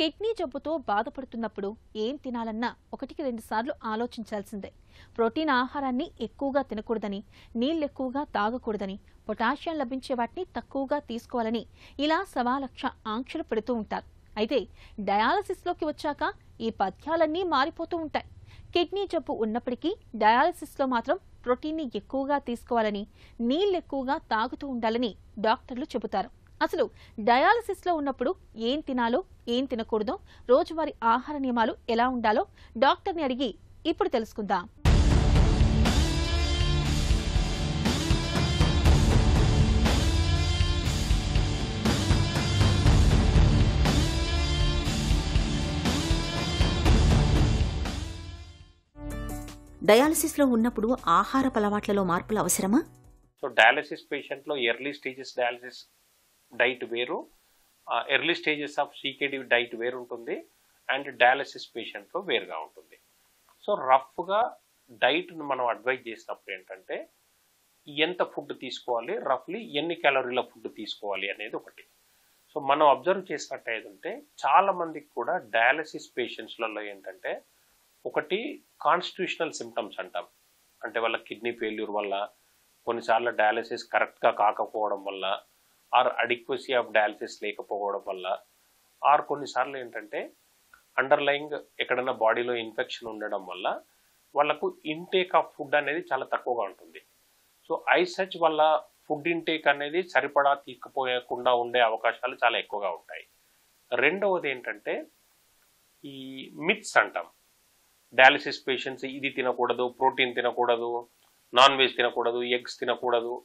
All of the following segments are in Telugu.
కిడ్నీ జబ్బుతో బాధపడుతున్నప్పుడు ఏం తినాలన్నా ఒకటికి 2 సార్లు ఆలోచించాల్సిందే. ప్రోటీన్ ఆహారాన్ని ఎక్కువగా తినకూడదని, నీళ్లు ఎక్కువగా తాగకూడదని, పొటాషియం లభించే వాటిని తక్కువగా తీసుకోవాలని ఇలా సవాలక్ష ఆంక్షలు పెడుతూ ఉంటారు. అయితే డయాలసిస్లోకి వచ్చాక ఈ పథ్యాలన్నీ మారిపోతూ ఉంటాయి. కిడ్నీ జబ్బు ఉన్నప్పటికీ డయాలసిస్లో మాత్రం ప్రోటీన్ని ఎక్కువగా తీసుకోవాలని, నీళ్లు ఎక్కువగా తాగుతూ ఉండాలని డాక్టర్లు చెబుతారు. అసలు డయాలసిస్లో ఉన్నప్పుడు ఏం తినాలో, ఏం తినకూడదో, రోజువారీ ఆహార నియమాలు ఎలా ఉండాలో డాక్టర్ని అడిగి ఇప్పుడు తెలుసుకుందాం. డయాలసిస్లో ఉన్నప్పుడు ఆహారపు అలవాట్లలో మార్పులు అవసరమా? సో డయాలసిస్ పేషెంట్లో ఎర్లీ స్టేజెస్ డయాలసిస్ డైట్ వేరు, early stages of CKD diet వేరు ఉంటుంది, అండ్ డయాలసిస్ పేషెంట్లో వేరుగా ఉంటుంది. సో రఫ్గా డైట్ను మనం అడ్వైజ్ చేసినప్పుడు ఏంటంటే ఎంత ఫుడ్ తీసుకోవాలి, రఫ్లీ ఎన్ని క్యాలరీల ఫుడ్ తీసుకోవాలి అనేది ఒకటి. సో మనం అబ్జర్వ్ చేసినట్టయితే చాలా మందికి కూడా డయాలసిస్ పేషెంట్స్లలో ఏంటంటే ఒకటి కాన్స్టిట్యూషనల్ సిమ్టమ్స్ అంటాం, అంటే వాళ్ళ కిడ్నీ ఫెయిల్యూర్ వల్ల, కొన్నిసార్లు డయాలసిస్ కరెక్ట్గా కాకపోవడం వల్ల, ఆర్ అడిక్వసీ ఆఫ్ డయాలసిస్ లేకపోవడం వల్ల, ఆర్ కొన్నిసార్లు ఏంటంటే అండర్లయింగ్ ఎక్కడైనా బాడీలో ఇన్ఫెక్షన్ ఉండడం వల్ల వాళ్ళకు ఇంటేక్ ఆఫ్ ఫుడ్ అనేది చాలా తక్కువగా ఉంటుంది. సో సచ్ వల్ల ఫుడ్ ఇంటేక్ అనేది సరిపడా తీసుకోపోయకుండా ఉండే అవకాశాలు చాలా ఎక్కువగా ఉంటాయి. రెండవది ఏంటంటే ఈ మిత్స్ అంటాం, డయాలసిస్ పేషెంట్స్ ఇది తినకూడదు, ప్రోటీన్ తినకూడదు, నాన్ వెజ్ తినకూడదు, ఎగ్స్ తినకూడదు,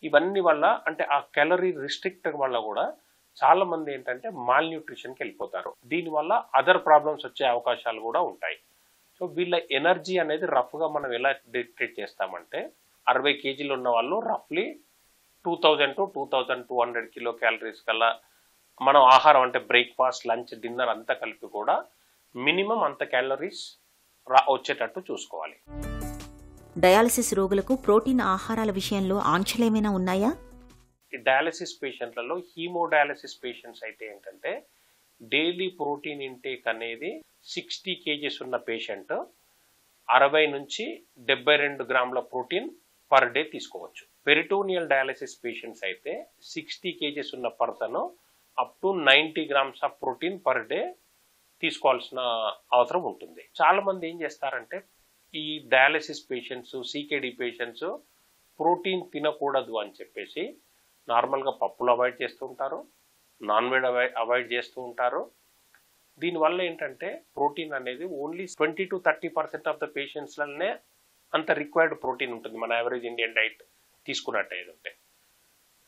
ఇవన్నీ వల్ల అంటే ఆ క్యాలరీ రిస్ట్రిక్ట్ వల్ల కూడా చాలా మంది ఏంటంటే మాల్ న్యూట్రిషన్కి వెళ్ళిపోతారు. దీనివల్ల అదర్ ప్రాబ్లమ్స్ వచ్చే అవకాశాలు కూడా ఉంటాయి. సో వీళ్ళ ఎనర్జీ అనేది రఫ్గా మనం ఎలా డిటెక్ట్ చేస్తామంటే 60 కేజీలు ఉన్న వాళ్ళు రఫ్లీ 2000 to 2200 కిలో క్యాలరీస్ కల్లా మనం ఆహారం అంటే బ్రేక్ఫాస్ట్, లంచ్, డిన్నర్ అంతా కలిపి కూడా మినిమం అంత క్యాలరీస్ వచ్చేటట్టు చూసుకోవాలి. డయాలసిస్ రోగులకు ప్రోటీన్ ఆహారాల విషయంలో ఆంక్షలేమైనా ఉన్నాయా? ఈ డయాలసిస్ పేషెంట్లలో హీమోడయాలసిస్ పేషెంట్స్ అయితే ఏంటంటే డైలీ ప్రోటీన్ ఇంటేక్ అనేది 60 కేజీస్ ఉన్న పేషెంట్ 60 నుంచి 72 గ్రాముల ప్రోటీన్ పర్ డే తీసుకోవచ్చు. పెరిటోనియల్ డయాలసిస్ పేషెంట్స్ అయితే 60 కేజీస్ ఉన్న person up to 90 grams of protein per day తీసుకోవాల్సిన అవసరం ఉంటుంది. చాలా మంది ఏం చేస్తారంటే ఈ dialysis patients, CKD patients protein తినకూడదు అని చెప్పేసి నార్మల్గా పప్పులు అవాయిడ్ చేస్తూ ఉంటారు, నాన్ వెజ్ అవాయిడ్ చేస్తూ ఉంటారు. దీనివల్ల ఏంటంటే ప్రోటీన్ అనేది ఓన్లీ 20 to 30% ఆఫ్ ద పేషెంట్స్లనే అంత రిక్వైర్డ్ ప్రోటీన్ ఉంటుంది మన యావరేజ్ ఇండియన్ డైట్ తీసుకున్నట్టయితే.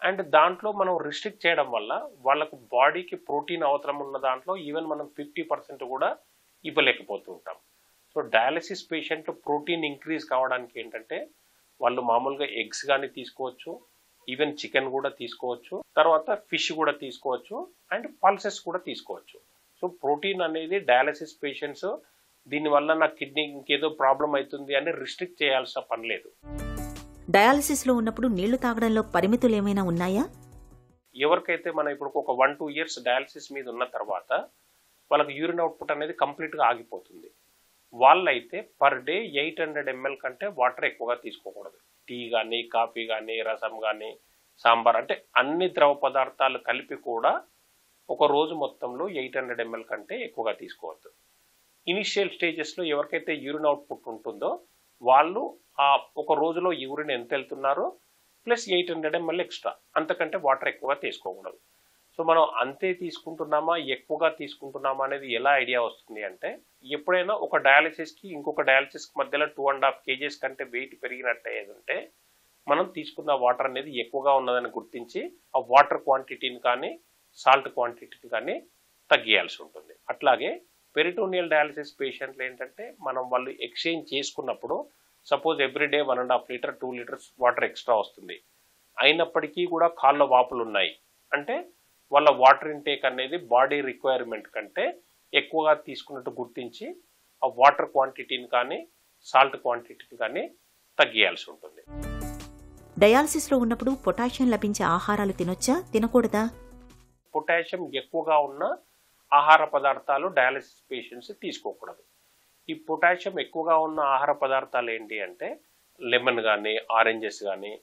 అండ్ దాంట్లో మనం రిస్ట్రిక్ట్ చేయడం వల్ల వాళ్ళకు బాడీకి ప్రోటీన్ అవసరం ఉన్న దాంట్లో ఈవెన్ మనం 50% కూడా ఇవ్వలేకపోతూ ఉంటాం. So dialysis patient protein increase కావడానికి ఏంటంటే వాళ్ళు మామూలుగా ఎగ్స్ కానీ తీసుకోవచ్చు, ఈవెన్ చికెన్ కూడా తీసుకోవచ్చు, తర్వాత ఫిష్ కూడా తీసుకోవచ్చు, అండ్ పల్సెస్ కూడా తీసుకోవచ్చు. సో ప్రోటీన్ అనేది డయాలసిస్ పేషెంట్స్ దీనివల్ల నా కిడ్నీ ఇంకేదో ప్రాబ్లం అవుతుంది అని రిస్ట్రిక్ట్ చేయాల్సిన పని లేదు. డయాలసిస్లో ఉన్నప్పుడు నీళ్లు తాగడంలో పరిమితులు ఏమైనా ఉన్నాయా? ఎవరికైతే మనం ఇప్పుడు ఒక 1-2 ఇయర్స్ డయాలసిస్ మీద ఉన్న తర్వాత వాళ్ళకి యూరిన్ అవుట్పుట్ అనేది కంప్లీట్గా ఆగిపోతుంది. వాళ్ళైతే పర్ డే 800 ml కంటే వాటర్ ఎక్కువగా తీసుకోకూడదు. టీ కానీ, కాఫీ కానీ, రసం కానీ, సాంబార్ అంటే అన్ని ద్రవ పదార్థాలు కలిపి కూడా ఒక రోజు మొత్తంలో 800 ml కంటే ఎక్కువగా తీసుకోవద్దు. ఇనిషియల్ స్టేజెస్లో ఎవరికైతే యూరిన్ అవుట్పుట్ ఉంటుందో వాళ్ళు ఆ ఒక రోజులో యూరిన్ ఎంత వెళ్తున్నారో ప్లస్ 800 ml ఎక్స్ట్రా, అంతకంటే వాటర్ ఎక్కువగా తీసుకోకూడదు. సో మనం అంతే తీసుకుంటున్నామా, ఎక్కువగా తీసుకుంటున్నామా అనేది ఎలా ఐడియా వస్తుంది అంటే ఎప్పుడైనా ఒక డయాలసిస్కి ఇంకొక డయాలసిస్కి మధ్యలో 2.5 kgs కంటే వెయిట్ పెరిగినట్టు ఏదంటే మనం తీసుకున్న వాటర్ అనేది ఎక్కువగా ఉన్నదని గుర్తించి ఆ వాటర్ క్వాంటిటీని కానీ సాల్ట్ క్వాంటిటీని కానీ తగ్గియాల్సి ఉంటుంది. అట్లాగే పెరిటోనియల్ డయాలసిస్ పేషెంట్లు ఏంటంటే మనం వాళ్ళు ఎక్స్చేంజ్ చేసుకున్నప్పుడు suppose everyday 1.5 litre 2 litres water extra వస్తుంది, అయినప్పటికీ కూడా కాళ్ళ వాపులు ఉన్నాయి అంటే వాళ్ళ వాటర్ ఇంటేక్ అనేది బాడీ రిక్వైర్మెంట్ కంటే ఎక్కువగా తీసుకున్నట్టు గుర్తించి ఆ వాటర్ క్వాంటిటీని కానీ సాల్ట్ క్వాంటిటీని కానీ తగ్గియాల్సి ఉంటుంది. డయాలసిస్లో ఉన్నప్పుడు పొటాషియం లభించే ఆహారాలు తినొచ్చా, తినకూడదా? పొటాషియం ఎక్కువగా ఉన్న ఆహార పదార్థాలు డయాలసిస్ పేషెంట్స్ తీసుకోకూడదు. ఈ పొటాషియం ఎక్కువగా ఉన్న ఆహార పదార్థాలు ఏంటి అంటే లెమన్ కానీ, ఆరెంజెస్ కానీ,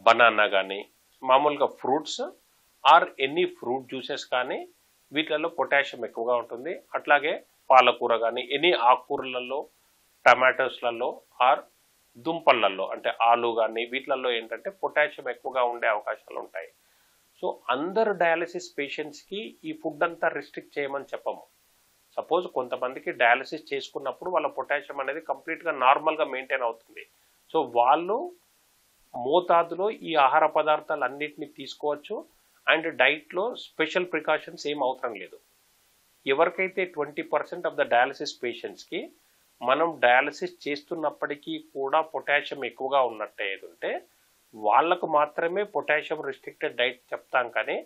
బనానా కానీ, మామూలుగా fruits or any fruit juices కానీ వీటిలలో పొటాషియం ఎక్కువగా ఉంటుంది. అట్లాగే పాలకూర కానీ, ఎనీ ఆకుకూరలలో, టమాటోస్లలో ఆర్ దుంపలలో అంటే ఆలు కానీ వీటిలలో ఏంటంటే పొటాషియం ఎక్కువగా ఉండే అవకాశాలు ఉంటాయి. సో అందరు డయాలసిస్ పేషెంట్స్కి ఈ ఫుడ్ అంతా రిస్ట్రిక్ట్ చేయమని చెప్పము. సపోజ్ కొంతమందికి డయాలసిస్ చేసుకున్నప్పుడు వాళ్ళ పొటాషియం అనేది కంప్లీట్గా నార్మల్గా మెయింటైన్ అవుతుంది. సో వాళ్ళు మోతాదులో ఈ ఆహార పదార్థాలు అన్నిటిని తీసుకోవచ్చు. అండ్ డైట్లో స్పెషల్ ప్రికాషన్స్ ఏం అవసరం లేదు. ఎవరికైతే 20% ఆఫ్ ద డయాలసిస్ పేషెంట్స్కి మనం డయాలసిస్ చేస్తున్నప్పటికీ కూడా పొటాషియం ఎక్కువగా ఉన్నట్టు ఏదుంటే వాళ్ళకు మాత్రమే పొటాషియం రిస్ట్రిక్టెడ్ డైట్ చెప్తాం, కానీ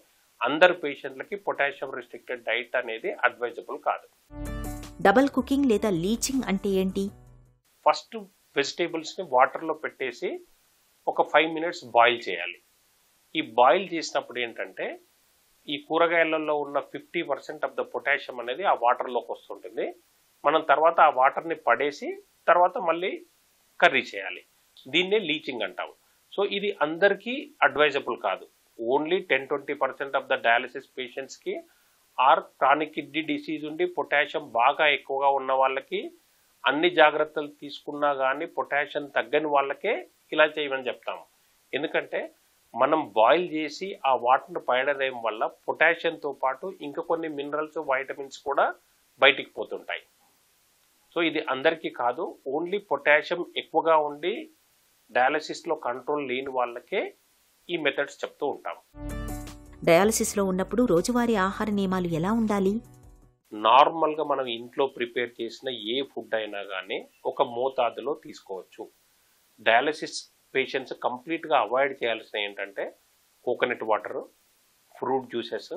అందరు పేషెంట్లకి పొటాషియం రిస్ట్రిక్టెడ్ డైట్ అనేది అడ్వైజబుల్ కాదు. డబల్ కుకింగ్ లేదా లీచింగ్ అంటే ఏంటి? ఫస్ట్ వెజిటేబుల్స్ని వాటర్లో పెట్టేసి ఒక 5 minutes బాయిల్ చేయాలి. ఈ బాయిల్ చేసినప్పుడు ఏంటంటే ఈ కూరగాయలలో ఉన్న 50% ఆఫ్ ద పొటాషియం అనేది ఆ వాటర్లోకి వస్తుంటుంది. మనం తర్వాత ఆ వాటర్ని పడేసి తర్వాత మళ్ళీ కర్రీ చేయాలి. దీన్నే లీచింగ్ అంటాం. సో ఇది అందరికీ అడ్వైజబుల్ కాదు. ఓన్లీ 10-20% ఆఫ్ ద డయాలసిస్ పేషెంట్స్కి ఆర్ క్రానిక్ కిడ్నీ డిసీజ్ ఉండి పొటాషియం బాగా ఎక్కువగా ఉన్న వాళ్ళకి అన్ని జాగ్రత్తలు తీసుకున్నా కానీ పొటాషియం తగ్గని వాళ్ళకే ఇలా చేయమని చెప్తాము. ఎందుకంటే మనం బాయిల్ చేసి ఆ వాటర్ని పడడం వల్ల పొటాషియంతో పాటు ఇంకా కొన్ని మినరల్స్, వైటమిన్స్ కూడా బయటికి పోతుంటాయి. సో ఇది అందరికీ కాదు, ఓన్లీ పొటాషియం ఎక్కువగా ఉండి డయాలసిస్లో కంట్రోల్ లేని వాళ్ళకే ఈ మెథడ్స్ చెప్తూ ఉంటాం. డయాలసిస్లో ఉన్నప్పుడు రోజువారీ ఆహార నియమాలు ఎలా ఉండాలి? నార్మల్గా మనం ఇంట్లో ప్రిపేర్ చేసిన ఏ ఫుడ్ అయినా కానీ ఒక మోతాదులో తీసుకోవచ్చు. డయాలసిస్ పేషెంట్స్ కంప్లీట్గా అవాయిడ్ చేయాల్సిన ఏంటంటే coconut water, fruit juices,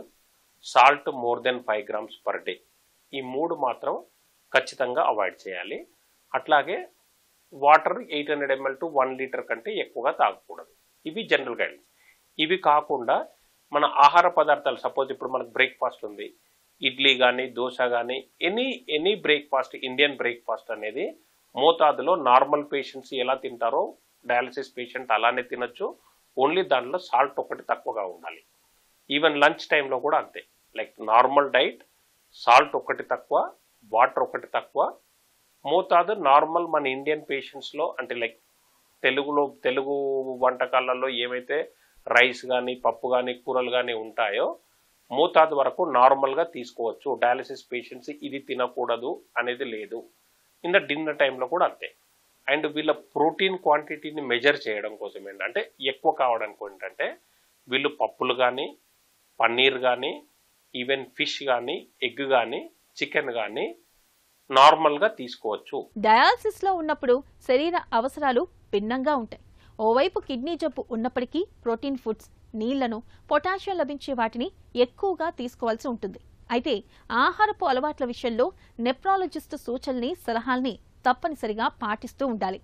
salt more than 5 grams per day. ఈ 3 మాత్రం ఖచ్చితంగా అవాయిడ్ చేయాలి. అట్లాగే వాటర్ 800 ml to 1 liter కంటే ఎక్కువగా తాగకూడదు. ఇవి జనరల్ గైడెన్స్. ఇవి కాకుండా మన ఆహార పదార్థాలు, సపోజ్ ఇప్పుడు మనకు బ్రేక్ఫాస్ట్ ఉంది, ఇడ్లీ కానీ, దోశ కానీ, ఎనీ బ్రేక్ఫాస్ట్, ఇండియన్ బ్రేక్ఫాస్ట్ అనేది మోతాదులో నార్మల్ పేషెంట్స్ ఎలా తింటారో డయాలసిస్ పేషెంట్ అలానే తినొచ్చు. ఓన్లీ దాంట్లో సాల్ట్ ఒకటి తక్కువగా ఉండాలి. ఈవెన్ లంచ్ టైంలో కూడా అంతే. లైక్ నార్మల్ డైట్, సాల్ట్ ఒకటి తక్కువ, వాటర్ ఒకటి తక్కువ. మోతాదు నార్మల్ మన ఇండియన్ పేషెంట్స్లో అంటే లైక్ తెలుగు వంటకాలలో ఏమైతే రైస్ కానీ, పప్పు కానీ, కూరలు కానీ ఉంటాయో మోతాదు వరకు నార్మల్గా తీసుకోవచ్చు. డయాలసిస్ పేషెంట్స్ ఇది తినకూడదు అనేది లేదు. ఇన్ ద డిన్నర్ టైంలో కూడా అంతే. అండ్ వీళ్ళ ప్రోటీన్ క్వాంటిటీని మెజర్ చేయడం కోసం ఏంటంటే ఎక్కువ కావడానికి ఏంటంటే వీళ్ళు పప్పులు కానీ, పన్నీర్ కానీ, ఈవెన్ ఫిష్ కానీ, ఎగ్ కానీ, చికెన్ కానీ నార్మల్గా తీసుకోవచ్చు. డయాలసిస్ లో ఉన్నప్పుడు శరీర అవసరాలు భిన్నంగా ఉంటాయి. ఓవైపు కిడ్నీ జబ్బు ఉన్నప్పటికీ ప్రోటీన్ ఫుడ్స్, నీళ్లను, పొటాషియం లభించే వాటిని ఎక్కువగా తీసుకోవాల్సి ఉంటుంది. అయితే ఆహారపు అలవాట్ల విషయంలో నెఫ్రాలజిస్ట్ సూచనల్ని, సలహాల్ని తప్పనిసరిగా పాటిస్తూ ఉండాలి.